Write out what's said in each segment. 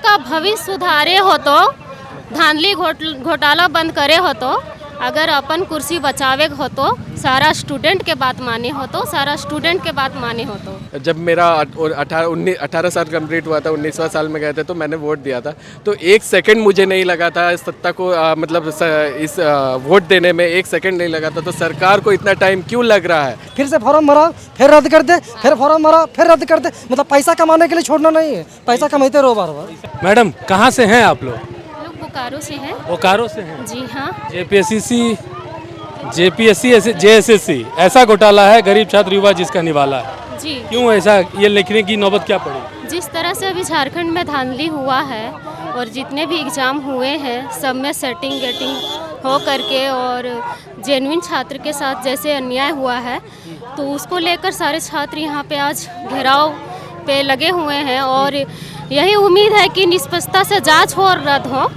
का भविष्य सुधारे हो तो धांधली घोटाला बंद करे हो तो अगर अपन कुर्सी बचावे हो तो सारा स्टूडेंट के बात माने हो तो सारा स्टूडेंट के बात माने हो तो। जब मेरा 18 साल कंप्लीट हुआ था, 19वां साल में गए थे तो मैंने वोट दिया था। तो एक सेकंड मुझे नहीं लगा था इस सत्ता को मतलब इस वोट देने में एक सेकंड नहीं लगा था। तो सरकार को इतना टाइम क्यों लग रहा है? फिर से फॉर्म भरा फिर रद्द कर दे, फिर फॉर्म भरा फिर रद्द कर दे। मतलब पैसा कमाने के लिए छोड़ना नहीं है, पैसा कमाते रहो बार बार। मैडम कहाँ से हैं आप लोग? बोकारो से हैं। बोकारो से हैं? जी हाँ। जेपीएससी जेएसएससी ऐसा घोटाला है, गरीब छात्र युवा जिसका निवाला है। जी। क्यों ऐसा ये लिखने की नौबत क्या पड़ी? जिस तरह से अभी झारखंड में धांधली हुआ है और जितने भी एग्ज़ाम हुए हैं सब में सेटिंग गेटिंग हो करके और जेन्युइन छात्र के साथ जैसे अन्याय हुआ है तो उसको लेकर सारे छात्र यहाँ पे आज घेराव पे लगे हुए हैं और यही उम्मीद है कि निष्पक्षता से जांच हो और रद्द हो।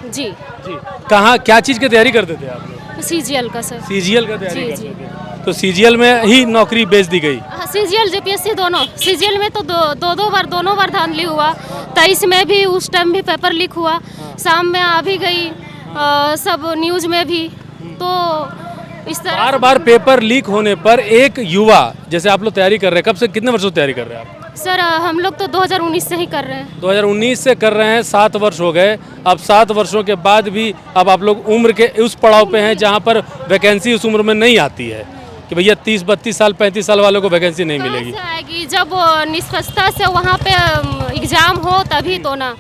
जी जी। कहाँ क्या चीज़ की तैयारी करते थे आप लोग? सीजीएल का सर। सीजीएल का तैयारी जी, करते जी। थे। तो सीजीएल में ही नौकरी बेच दी गई? सीजीएल जेपीएससी दोनों। सीजीएल में तो दोनों बार धांधली हुआ। 23 में भी उस टाइम भी पेपर लीक हुआ, शाम में आ भी गई सब न्यूज़ में भी। तो इस तरह बार बार पेपर लीक होने पर एक युवा जैसे आप लोग तैयारी कर रहे हैं, कब से कितने वर्षों से तैयारी कर रहे हैं आप? सर हम लोग तो 2019 से ही कर रहे हैं। 2019 से कर रहे हैं, 7 वर्ष हो गए। अब 7 वर्षों के बाद भी अब आप लोग उम्र के उस पड़ाव पे हैं जहाँ पर वैकेंसी उस उम्र में नहीं आती है कि भैया 30-32 साल 35 साल वालों को वैकेंसी नहीं मिलेगी। कैसे आएगी जब निष्पक्षता से वहाँ पे एग्जाम हो तभी तो ना।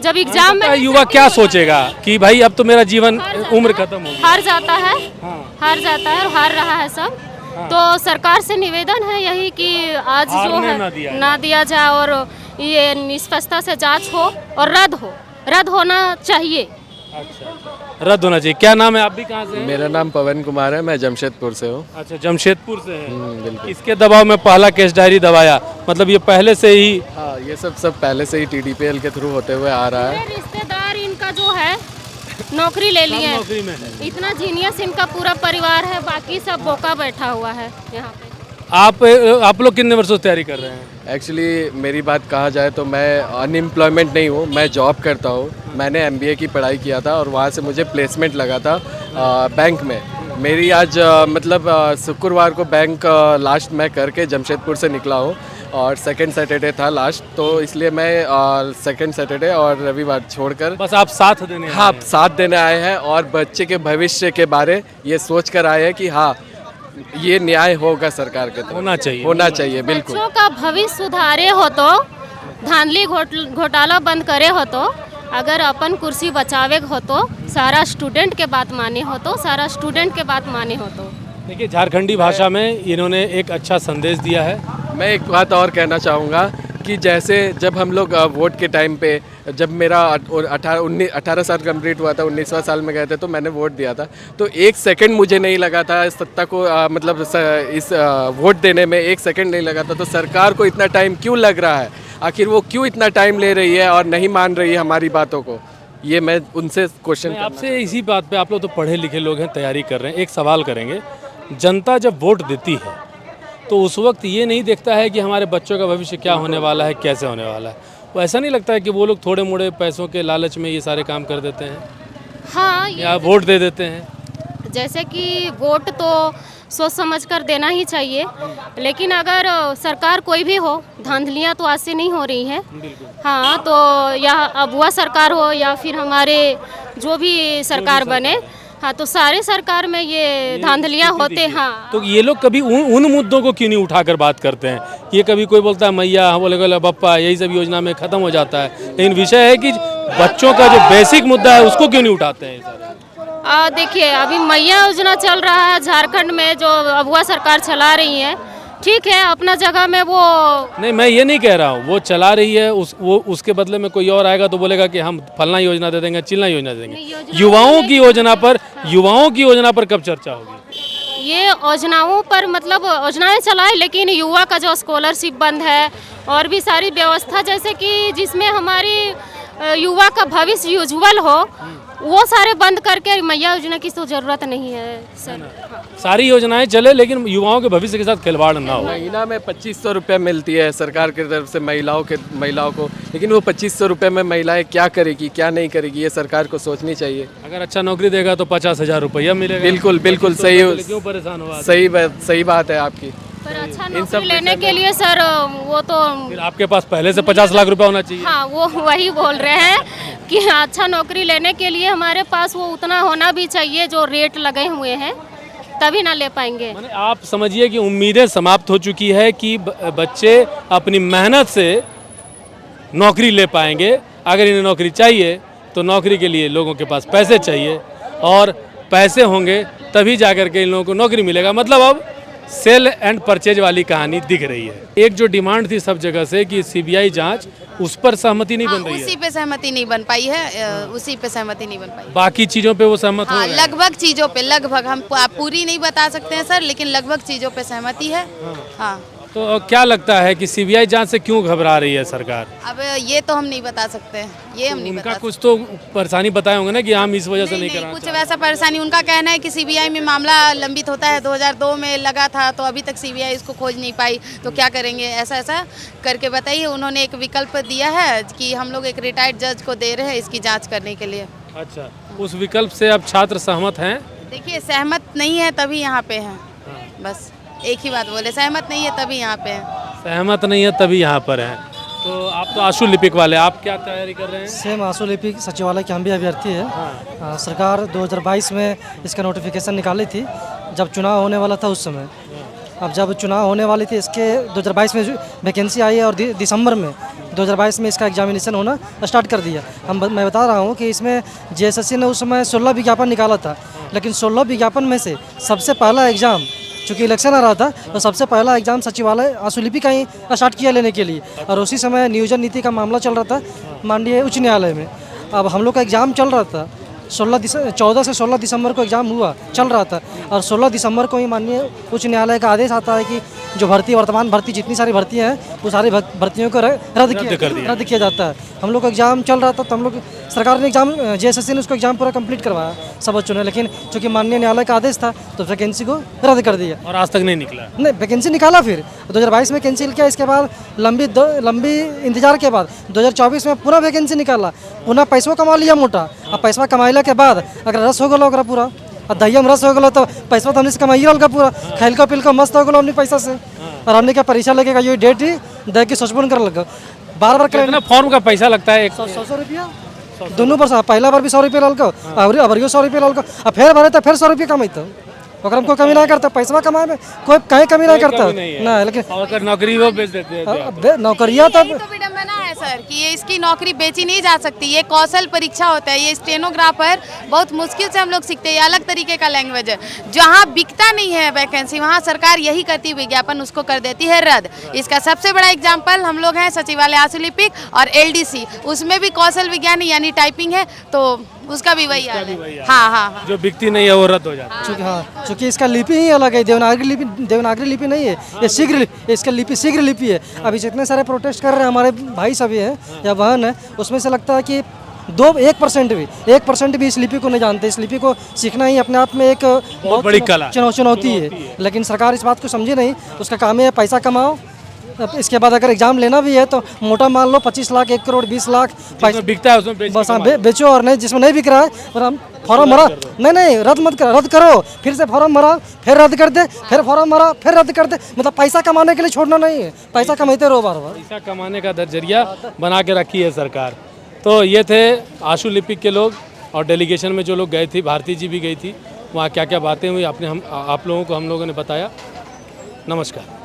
जब एग्जाम में युवा क्या सोचेगा कि भाई अब तो मेरा जीवन उम्र खत्म हो गई। हार जाता है और हार रहा है सब। तो सरकार से निवेदन है यही कि आज जो है ना दिया जाए और ये निष्पक्षता से जांच हो और रद्द होना चाहिए। अच्छा, रद्द होना चाहिए। क्या नाम है? आप भी कहाँ से हैं? मेरा नाम पवन कुमार है, मैं जमशेदपुर से हूँ। अच्छा, जमशेदपुर से हैं। बिल्कुल। इसके दबाव में पहला केस डायरी दबाया, मतलब ये पहले से ही? हाँ, ये सब पहले से ही टीडीपीएल के थ्रू होते हुए आ रहा है। रिश्तेदार इनका जो है नौकरी ले ली है। नौकरी में है। इतना जीनियस इनका पूरा परिवार है, बाकी सब बोका बैठा हुआ है यहाँ पे। आप लोग कितने वर्षों से तैयारी कर रहे हैं? एक्चुअली मेरी बात कहा जाए तो मैं अनएम्प्लॉयमेंट नहीं हूँ, मैं जॉब करता हूँ। मैंने एमबीए की पढ़ाई किया था और वहाँ से मुझे प्लेसमेंट लगा था बैंक में। मेरी आज मतलब शुक्रवार को बैंक लास्ट मैं करके जमशेदपुर से निकला हूँ और सेकंड सैटरडे था लास्ट, तो इसलिए मैं सेकंड सैटरडे और रविवार छोड़कर बस आप साथ देने आए हाँ हैं। साथ देने आए हैं और बच्चे के भविष्य के बारे ये सोच कर आए हैं कि हाँ ये न्याय होगा सरकार के तरफ। होना चाहिए बिल्कुल। बच्चों का भविष्य सुधारे हो तो धांधली घोटाला बंद करे हो तो अगर अपन कुर्सी बचावे हो तो सारा स्टूडेंट के बात माने हो तो सारा स्टूडेंट के बात माने हो तो। देखिए, झारखंडी भाषा में इन्होंने एक अच्छा संदेश दिया है। मैं एक बात और कहना चाहूँगा कि जैसे जब हम लोग वोट के टाइम पे जब मेरा 18 साल कंप्लीट हुआ था, 19वां साल में गए थे तो मैंने वोट दिया था। तो एक सेकंड मुझे नहीं लगा था इस सत्ता को मतलब इस वोट देने में एक सेकंड नहीं लगा था। तो सरकार को इतना टाइम क्यों लग रहा है? आखिर वो क्यों इतना टाइम ले रही है और नहीं मान रही है हमारी बातों को? ये मैं उनसे क्वेश्चन आपसे इसी बात पे, आप लोग तो पढ़े लिखे लोग हैं, तैयारी कर रहे हैं, एक सवाल करेंगे। जनता जब वोट देती है तो उस वक्त ये नहीं देखता है कि हमारे बच्चों का भविष्य क्या होने वाला है, कैसे होने वाला है। वो ऐसा नहीं लगता है कि वो लोग थोड़े मोड़े पैसों के लालच में ये सारे काम कर देते हैं? हाँ, या वोट दे देते हैं? जैसे कि वोट तो सोच समझ कर देना ही चाहिए, लेकिन अगर सरकार कोई भी हो, धांधलियाँ तो आज से नहीं हो रही हैं। हाँ, तो या अबुआ सरकार हो या फिर हमारे जो भी सरकार बने, हाँ तो सारे सरकार में ये धांधलियाँ होते। हाँ, तो ये लोग कभी उन मुद्दों को क्यों नहीं उठाकर बात करते हैं? ये कभी कोई बोलता है मैया, हम बोले बप्पा, यही सब योजना में खत्म हो जाता है, लेकिन विषय है कि बच्चों का जो बेसिक मुद्दा है उसको क्यों नहीं उठाते हैं? देखिए, अभी मैया योजना चल रहा है झारखंड में जो अबुआ सरकार चला रही है, ठीक है, अपना जगह में वो नहीं, मैं ये नहीं कह रहा हूँ वो चला रही है, उसके बदले में कोई और आएगा तो बोलेगा कि हम फलना योजना दे देंगे, चिलना योजना दे देंगे। युवाओं की योजना पर कब चर्चा होगी? ये योजनाओं पर मतलब योजनाएं चलाए, लेकिन युवा का जो स्कॉलरशिप बंद है और भी सारी व्यवस्था जैसे कि जिसमें हमारी युवा का भविष्य उज्जवल हो, वो सारे बंद करके मैया योजना की तो ज़रूरत नहीं है सर। सारी योजनाएं चले लेकिन युवाओं के भविष्य के साथ खिलवाड़ ना हो। महीना में 2500 रुपये मिलती है सरकार की तरफ से महिलाओं को, लेकिन वो 2500 रुपये में महिलाएं क्या करेगी क्या नहीं करेगी, ये सरकार को सोचनी चाहिए। अगर अच्छा नौकरी देगा तो 50,000 रुपया मिलेगा। बिल्कुल बिल्कुल सही, क्यों परेशान हुआ? सही बात है आपकी। पर अच्छा नौकरी लेने के लिए सर वो तो फिर आपके पास पहले से 50 लाख रुपया होना चाहिए। हाँ, वो वही बोल रहे हैं कि अच्छा नौकरी लेने के लिए हमारे पास वो उतना होना भी चाहिए जो रेट लगे हुए हैं, तभी ना ले पाएंगे। माने आप समझिए कि उम्मीदें समाप्त हो चुकी है कि बच्चे अपनी मेहनत से नौकरी ले पाएंगे। अगर इन्हें नौकरी चाहिए तो नौकरी के लिए लोगों के पास पैसे चाहिए और पैसे होंगे तभी जाकर के इन लोगों को नौकरी मिलेगा। मतलब अब सेल एंड परचेज वाली कहानी दिख रही है। एक जो डिमांड थी सब जगह से कि सीबीआई जांच, उस पर सहमति नहीं बन रही है। उसी पे सहमति नहीं बन पाई है, उसी पे सहमति नहीं बन पाई। बाकी चीज़ों पे वो सहमत हो हाँ, गए। लगभग चीज़ों पे, लगभग हम पूरी नहीं बता सकते हैं सर, लेकिन लगभग चीज़ों पे सहमति है। हाँ, तो क्या लगता है कि सीबीआई जांच से क्यों घबरा रही है सरकार? अब ये तो हम नहीं बता सकते हैं, ये हम नहीं बता उनका सकते। कुछ तो परेशानी बताए होंगे ना कि हम इस वजह से नहीं नहीं, करा। कुछ वैसा परेशानी उनका कहना है कि सीबीआई में मामला लंबित होता है, 2002 में लगा था तो अभी तक सीबीआई इसको खोज नहीं पाई, तो क्या करेंगे, ऐसा करके बताइए। उन्होंने एक विकल्प दिया है कि हम लोग एक रिटायर्ड जज को दे रहे हैं इसकी जाँच करने के लिए। अच्छा, उस विकल्प से अब छात्र सहमत हैं? देखिए, सहमत नहीं है तभी यहाँ पे हैं, बस एक ही बात बोले, सहमत नहीं है तभी यहाँ पे हैं। सहमत नहीं है तभी यहाँ पर हैं। तो आप तो आशु लिपिक वाले, आप क्या तैयारी कर रहे हैं? सेम आशु लिपिक सचिवालय के हम भी अभ्यर्थी है। सरकार 2022 में इसका नोटिफिकेशन निकाली थी जब चुनाव होने वाला था उस समय। अब जब चुनाव होने वाली थी इसके 2022 में वैकेंसी आई है और दिसंबर में 2022 में इसका एग्जामिनेशन होना स्टार्ट कर दिया। मैं बता रहा हूँ कि इसमें जेएसएससी ने उस समय 16 विज्ञापन निकाला था, लेकिन 16 विज्ञापन में से सबसे पहला एग्ज़ाम, चूँकि इलेक्शन आ रहा था तो सबसे पहला एग्जाम सचिवालय आशु लिपि का ही स्टार्ट किया लेने के लिए, और उसी समय नियोजन नीति का मामला चल रहा था माननीय उच्च न्यायालय में। अब हम लोग का एग्ज़ाम चल रहा था 14 से 16 दिसंबर को एग्ज़ाम हुआ चल रहा था, और 16 दिसंबर को ही माननीय उच्च न्यायालय का आदेश आता है कि जो वर्तमान भर्ती जितनी सारी भर्तियाँ हैं वो सारी भर्तियों को रद्द किया जाता है। हम लोग का एग्ज़ाम चल रहा था तो हम लोग सरकार ने एग्ज़ाम जेएसएससी ने उसको एग्ज़ाम पूरा कंप्लीट करवाया सब बच्चों ने, लेकिन चूँकि माननीय न्यायालय का आदेश था तो वैकेंसी को रद्द कर दिया और आज तक नहीं निकला? नहीं, वैकेंसी निकाला फिर 2022 में कैंसिल किया, इसके बाद लंबी इंतजार के बाद 2024 में पूरा वैकेंसी निकाला, पुनः पैसों कमा लिया मोटा। अब पैसा कमाइला के बाद अगर रस हो गलो ओकरा पूरा, और दहिया में रस हो गलो तो पैसा तो हमने से कमाइए रहल पूरा, खाइल का पिल का मस्त हो गलो हमने पैसा से, और हमने क्या परीक्षा लेके ये डेट ही दे के सोचबन कर लगा बार कितना फॉर्म का पैसा लगता है? 100 रुपया दोनों वर्ष, पहला बार भी 100 रुपया लाल को, अबरियो 100 रुपया लाल को, अब फिर भरे तो फिर 100 रुपया कमाई ओकरा में कोई कमी नहीं करता, पैसा कमाए में कोई कहीं कमी नहीं करता ना, लेकिन अगर नौकरी वो बेच देते हैं नौकरिया तब तो विडम्बना है सर कि ये इसकी नौकरी बेची नहीं जा सकती। ये कौशल परीक्षा होता है, ये स्टेनोग्राफर बहुत मुश्किल से हम लोग सीखते हैं, ये अलग तरीके का लैंग्वेज है। जहाँ बिकता नहीं है वैकेंसी वहाँ सरकार यही करती है, विज्ञापन उसको कर देती है रद्द। इसका सबसे बड़ा एग्जाम्पल हम लोग हैं सचिवालय आशु लिपिक और एलडीसी, उसमें भी कौशल विज्ञान यानी टाइपिंग है, तो उसका भी वही हाल है। हाँ, जो बिकती नहीं है वो रद्द हो जाता है। चूँकि इसका लिपि ही अलग है, देवनागरी लिपि नहीं है, ये शीघ्र, इसका लिपि शीघ्र लिपि है। अभी जितने सारे प्रोटेस्ट कर रहे हैं हमारे भाई सभी हैं या बहन है, उसमें से लगता है कि 1% भी इस लिपि को नहीं जानते। इस लिपि को सीखना ही अपने आप में एक बहुत बड़ी कला चुनौती है, लेकिन सरकार इस बात को समझी नहीं। उसका काम है पैसा कमाओ, इसके बाद अगर एग्जाम लेना भी है तो मोटा मान लो 25 लाख 1 करोड़ 20 लाख बिकता है उसमें बस बेचो, और नहीं जिसमें नहीं बिक रहा है और हम फॉर्म भरा, नहीं रद्द करो, फिर से फॉर्म भरा, फिर रद्द कर दे, फिर फॉर्म भरा, फिर रद्द कर दे। मतलब पैसा कमाने के लिए छोड़ना नहीं है, पैसा कमाते रहो बार बार। पैसा कमाने का जरिया बना के रखी है सरकार। तो ये थे आशु लिपिक के लोग, और डेलीगेशन में जो लोग गए थे, भारती जी भी गई थी, वहाँ क्या क्या बातें हुई आपने आप लोगों को हम लोगों ने बताया। नमस्कार।